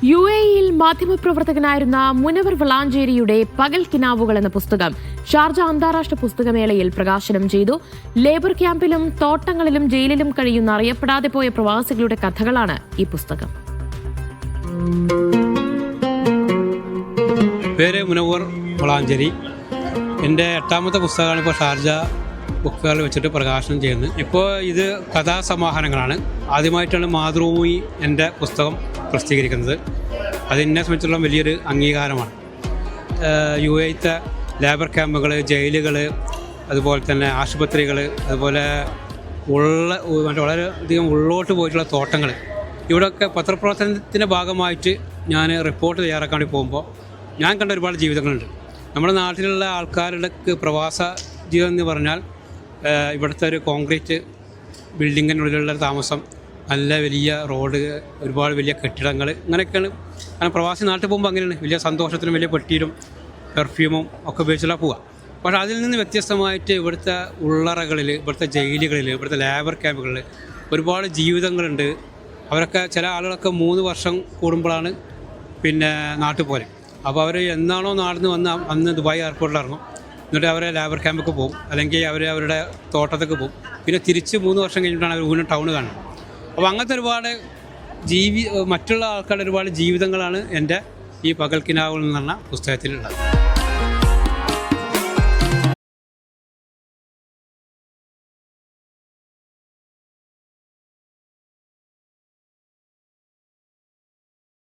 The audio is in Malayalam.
UAE-യിൽ മാധ്യമപ്രവർത്തകനായിരുന്ന മുനവർ വളാഞ്ചേരിയുടെ പകൽ കിനാവുകൾ എന്ന പുസ്തകം ഷാർജ അന്താരാഷ്ട്ര പുസ്തകമേളയിൽ പ്രകാശനം ചെയ്തു. ലേബർ ക്യാമ്പിലും തോട്ടങ്ങളിലും ജയിലിലും കഴിയുന്ന അറിയപ്പെടാതെ പോയ പ്രവാസികളുടെ കഥകളാണ് ഈ പുസ്തകം. പേര് മുനവർ വളാഞ്ചേരി. എൻ്റെ 8ാമത്തെ പുസ്തകമാണ് ഇപ്പോൾ ഷാർജ ബുക്കുകൾ വെച്ചിട്ട് പ്രകാശനം ചെയ്യുന്നത്. ഇപ്പോൾ ഇത് കഥാസമാഹാരങ്ങളാണ്. ആദ്യമായിട്ടാണ് മാതൃഭൂമി എൻ്റെ പുസ്തകം പ്രസിദ്ധീകരിക്കുന്നത്. അതെന്നെ സംബന്ധിച്ചുള്ള വലിയൊരു അംഗീകാരമാണ്. UAE-ത്തെ ലേബർ ക്യാമ്പുകൾ, ജയിലുകൾ, അതുപോലെ തന്നെ ആശുപത്രികൾ, അതുപോലെ വളരെയധികം ഉള്ളോട്ട് പോയിട്ടുള്ള തോട്ടങ്ങൾ, ഇവിടെയൊക്കെ പത്രപ്രവർത്തനത്തിൻ്റെ ഭാഗമായിട്ട് ഞാൻ റിപ്പോർട്ട് തയ്യാറാക്കാൻ വേണ്ടി പോകുമ്പോൾ ഞാൻ കണ്ട ഒരുപാട് ജീവിതങ്ങളുണ്ട്. നമ്മുടെ നാട്ടിലുള്ള ആൾക്കാരുടെ പ്രവാസ ജീവിതം എന്ന് പറഞ്ഞാൽ ഇവിടുത്തെ ഒരു കോൺക്രീറ്റ് ബിൽഡിങ്ങിനുള്ളിലുള്ള താമസം, നല്ല വലിയ റോഡ്, ഒരുപാട് വലിയ കെട്ടിടങ്ങൾ, അങ്ങനെയൊക്കെയാണ്. കാരണം പ്രവാസി നാട്ടിൽ പോകുമ്പോൾ അങ്ങനെയാണ്, വലിയ സന്തോഷത്തിനും വലിയ പെട്ടിയിലും പെർഫ്യൂമും ഒക്കെ ഉപയോഗിച്ചുള്ള പോവുക. പക്ഷേ അതിൽ നിന്ന് വ്യത്യസ്തമായിട്ട് ഇവിടുത്തെ ഉള്ളറകളിൽ, ഇവിടുത്തെ ജയിലുകളിൽ, ഇവിടുത്തെ ലേബർ ക്യാമ്പുകളിൽ ഒരുപാട് ജീവിതങ്ങളുണ്ട്. അവരൊക്കെ ചില ആളുകളൊക്കെ 3 വർഷം കൂടുമ്പോഴാണ് നാട്ടിൽ പോലെ. അപ്പോൾ അവർ എന്നാണോ നാട്ടിൽ നിന്ന് വന്ന് അന്ന് ദുബായ് എയർപോർട്ടിൽ ഇറങ്ങും. എന്നിട്ട് അവരെ ലേബർ ക്യാമ്പൊക്കെ പോകും, അല്ലെങ്കിൽ അവരുടെ തോട്ടത്തേക്ക് പോകും. പിന്നെ തിരിച്ച് 3 വർഷം കഴിഞ്ഞിട്ടാണ് അവർ വീണ്ടും ടൗൺ കാണുന്നത്. അപ്പോൾ അങ്ങനത്തെ ഒരുപാട് മറ്റുള്ള ആൾക്കാരുടെ ഒരുപാട് ജീവിതങ്ങളാണ് എൻ്റെ ഈ പകൽ കിനാവുകൾ എന്ന് പറഞ്ഞ പുസ്തകത്തിലുള്ളത്.